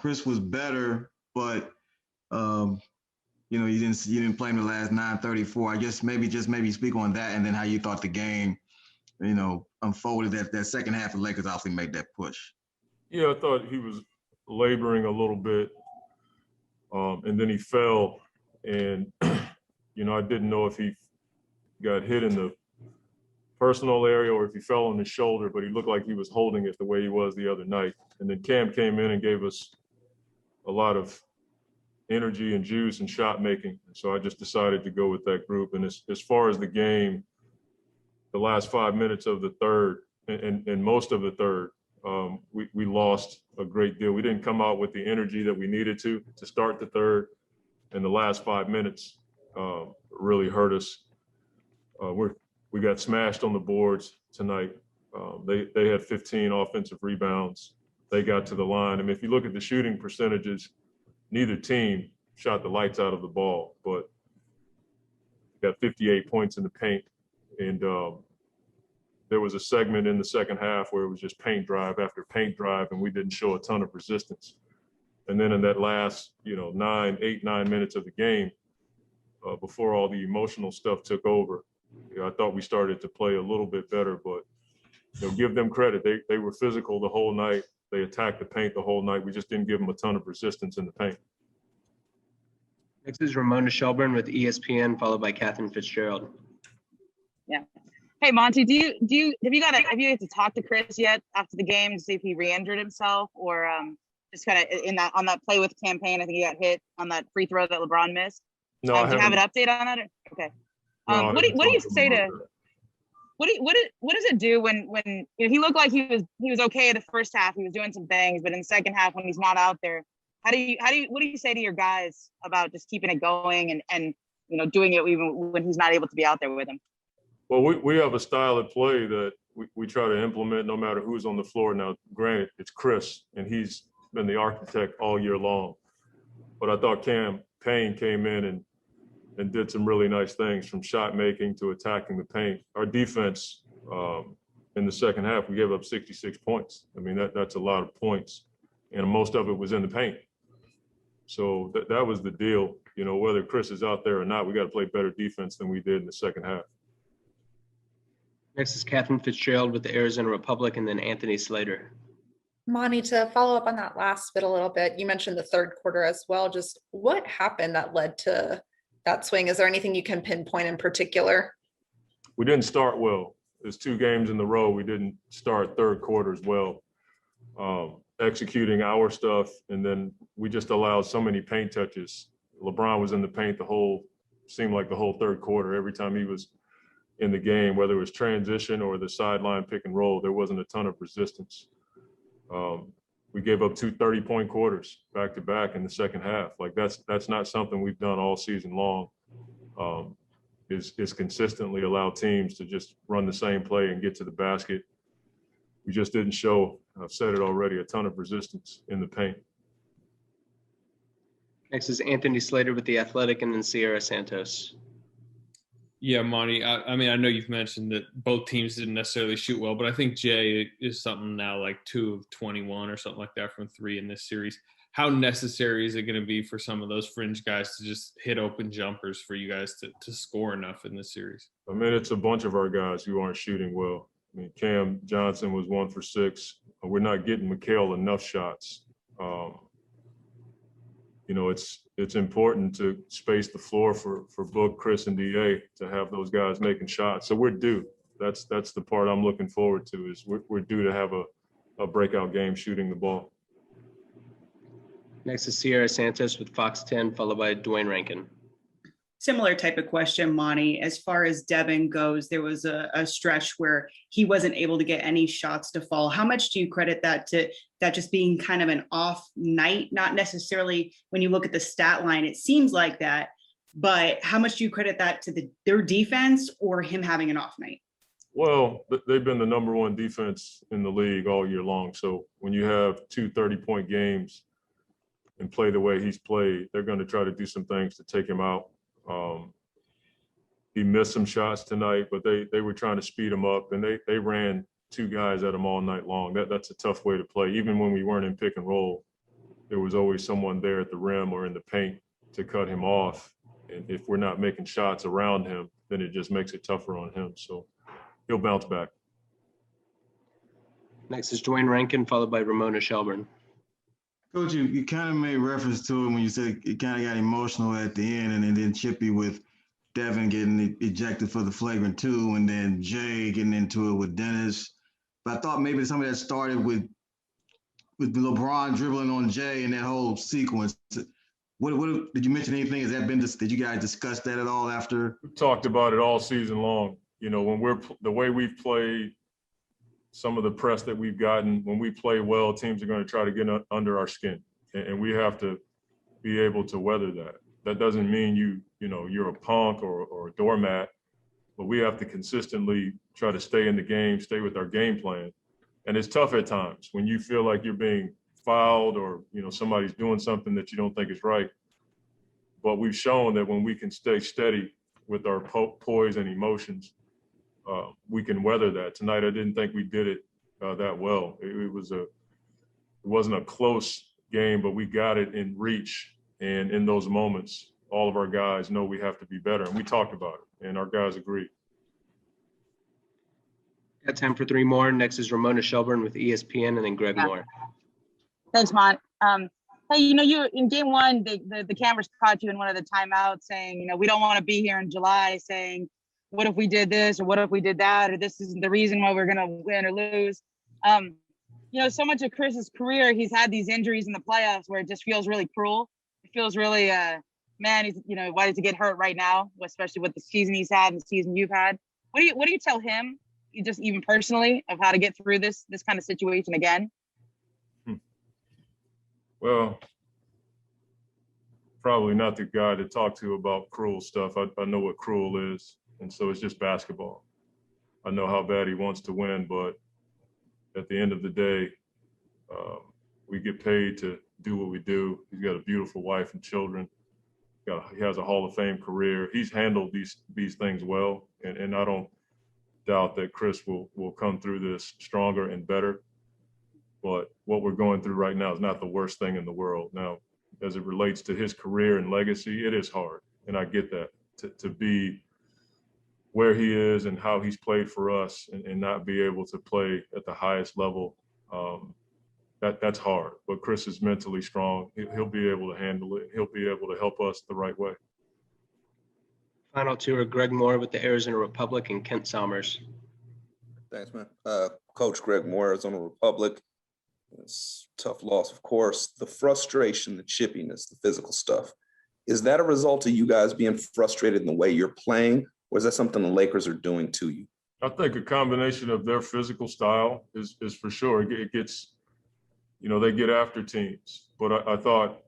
Chris was better, but um, you didn't play him the last 9:34. I guess maybe speak on that, and then how you thought the game, unfolded. That second half of Lakers obviously made that push. Yeah, I thought he was laboring a little bit, and then he fell, and I didn't know if he got hit in the personal area or if he fell on his shoulder, but he looked like he was holding it the way he was the other night. And then Cam came in and gave us a lot of energy and juice and shot making. So I just decided to go with that group. And as far as the game, the last 5 minutes of the third and most of the third, we lost a great deal. We didn't come out with the energy that we needed to start the third. And the last 5 minutes really hurt us. We got smashed on the boards tonight. They had 15 offensive rebounds. They got to the line. I mean, if you look at the shooting percentages, neither team shot the lights out of the ball, but got 58 points in the paint. And there was a segment in the second half where it was just paint drive after paint drive, and we didn't show a ton of resistance. And then in that last, 9 minutes of the game, before all the emotional stuff took over, I thought we started to play a little bit better, but give them credit. They were physical the whole night. They attacked the paint the whole night. We just didn't give them a ton of resistance in the paint. Next is Ramona Shelburne with ESPN, followed by Catherine Fitzgerald. Yeah. Hey Monty, have you had to talk to Chris yet after the game to see if he re-injured himself or just kind of on that play with campaign? I think he got hit on that free throw that LeBron missed. No, do you have an update on that? Okay. No, what do you say to? What does it do when he looked like he was okay in the first half? He was doing some things, but in the second half when he's not out there, what do you say to your guys about just keeping it going and doing it even when he's not able to be out there with him? Well, we have a style of play that we try to implement no matter who's on the floor. Now, granted, it's Chris, and he's been the architect all year long. But I thought Cam Payne came in and did some really nice things, from shot making to attacking the paint. Our defense in the second half, we gave up 66 points. I mean, that's a lot of points, and most of it was in the paint. So that was the deal. Whether Chris is out there or not, we got to play better defense than we did in the second half. Next is Catherine Fitzgerald with the Arizona Republic, and then Anthony Slater. Monty, to follow up on that last bit a little bit, you mentioned the third quarter as well. Just what happened that led to that swing? Is there anything you can pinpoint in particular? We didn't start well. There's 2 games in a row we didn't start third quarters well, executing our stuff, and then we just allowed so many paint touches. LeBron was in the paint seemed like the whole third quarter. Every time he was in the game, whether it was transition or the sideline pick and roll, there wasn't a ton of resistance. We gave up 2 30-point quarters back to back in the second half. Like that's not something we've done all season long. Is consistently allow teams to just run the same play and get to the basket. We just didn't show, I've said it already, a ton of resistance in the paint. Next is Anthony Slater with The Athletic, and then Sierra Santos. Yeah, Monty, I mean, I know you've mentioned that both teams didn't necessarily shoot well, but I think Jay is something now like 2 of 21 or something like that from 3 in this series. How necessary is it going to be for some of those fringe guys to just hit open jumpers for you guys to score enough in this series? I mean, it's a bunch of our guys who aren't shooting well. I mean, Cam Johnson was 1 for 6. We're not getting Mikal enough shots. It's important to space the floor for Book, Chris, and DA to have those guys making shots. So we're due. That's the part I'm looking forward to, is we're due to have a breakout game shooting the ball. Next is Sierra Santos with Fox 10, followed by Dwayne Rankin. Similar type of question, Monty. As far as Devin goes, there was a stretch where he wasn't able to get any shots to fall. How much do you credit that to that just being kind of an off night? Not necessarily when you look at the stat line, it seems like that, but how much do you credit that to their defense or him having an off night? Well, they've been the number 1 defense in the league all year long. So when you have 2 30-point games and play the way he's played, they're going to try to do some things to take him out. He missed some shots tonight, but they were trying to speed him up, and they ran 2 guys at him all night long. That's a tough way to play. Even when we weren't in pick and roll, there was always someone there at the rim or in the paint to cut him off. And if we're not making shots around him, then it just makes it tougher on him. So he'll bounce back. Next is Dwayne Rankin, followed by Ramona Shelburne. Coach, you kind of made reference to it when you said it kind of got emotional at the end, and then Chippy with Devin getting ejected for the flagrant 2, and then Jay getting into it with Dennis. But I thought maybe some of that started with LeBron dribbling on Jay and that whole sequence. What did you mention anything? Did you guys discuss that at all after? We talked about it all season long. You know, when the way we've played, some of the press that we've gotten, when we play well, teams are going to try to get under our skin, and we have to be able to weather that. That doesn't mean you're a punk or a doormat, but we have to consistently try to stay in the game, stay with our game plan. And it's tough at times when you feel like you're being fouled or, somebody's doing something that you don't think is right. But we've shown that when we can stay steady with our poise and emotions, we can weather that. Tonight, I didn't think we did it that well. It wasn't a close game, but we got it in reach. And in those moments, all of our guys know we have to be better. And we talked about it, and our guys agreed. Got time for 3 more. Next is Ramona Shelburne with ESPN, and then Greg Moore. Thanks, Mont. Hey, you in game 1, the cameras caught you in one of the timeouts saying, we don't want to be here in July saying, what if we did this or what if we did that, or this isn't the reason why we're going to win or lose. So much of Chris's career, he's had these injuries in the playoffs where it just feels really cruel. It feels really, man, why does he get hurt right now, especially with the season he's had and the season you've had? What do you tell him, just even personally, of how to get through this kind of situation again? Well, probably not the guy to talk to about cruel stuff. I know what cruel is, and so it's just basketball. I know how bad he wants to win, but at the end of the day, we get paid to do what we do. He's got a beautiful wife and children. He has a Hall of Fame career. He's handled these things well, and I don't doubt that Chris will come through this stronger and better. But what we're going through right now is not the worst thing in the world. Now, as it relates to his career and legacy, it is hard, and I get that. To be where he is and how he's played for us and not be able to play at the highest level, that's hard. But Chris is mentally strong. He'll be able to handle it. He'll be able to help us the right way. Final 2 are Greg Moore with the Arizona Republic and Kent Somers. Thanks, man. Coach Greg Moore, Arizona Republic. It's a tough loss, of course. The frustration, the chippiness, the physical stuff. Is that a result of you guys being frustrated in the way you're playing, or is that something the Lakers are doing to you? I think a combination of their physical style is for sure. It gets, they get after teams. But I thought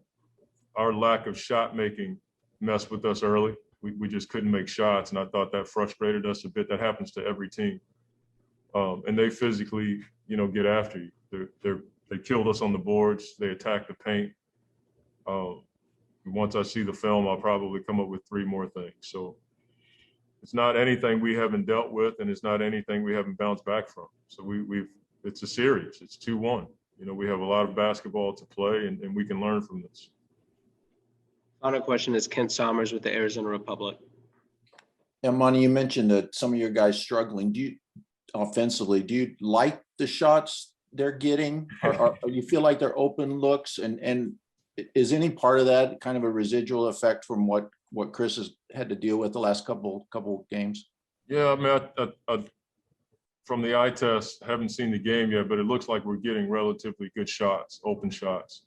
our lack of shot making messed with us early. We just couldn't make shots, and I thought that frustrated us a bit. That happens to every team. And they physically, get after you. They killed us on the boards. They attacked the paint. Once I see the film, I'll probably come up with 3 more things. So it's not anything we haven't dealt with, and it's not anything we haven't bounced back from. So it's a series. It's 2-1. We have a lot of basketball to play, and we can learn from this. Final question is Kent Somers with the Arizona Republic. Yeah, Monty, you mentioned that some of your guys struggling. Offensively, do you like the shots they're getting? Or you feel like they're open looks? And is any part of that kind of a residual effect from what Chris has had to deal with the last couple games? Yeah, I mean, I from the eye test, haven't seen the game yet, but it looks like we're getting relatively good shots, open shots.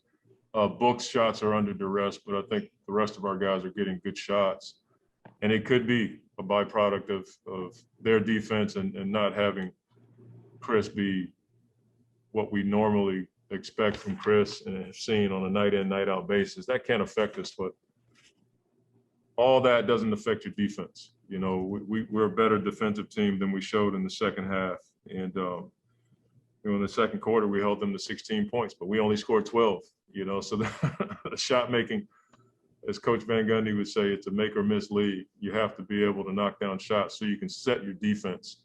Book's shots are under duress, but I think the rest of our guys are getting good shots. And it could be a byproduct of their defense and not having Chris be what we normally expect from Chris and have seen on a night in, night out basis. That can affect us, but all that doesn't affect your defense. We're a better defensive team than we showed in the second half. And, in the second quarter, we held them to 16 points, but we only scored 12, so the shot making, as Coach Van Gundy would say, it's a make or miss league. You have to be able to knock down shots so you can set your defense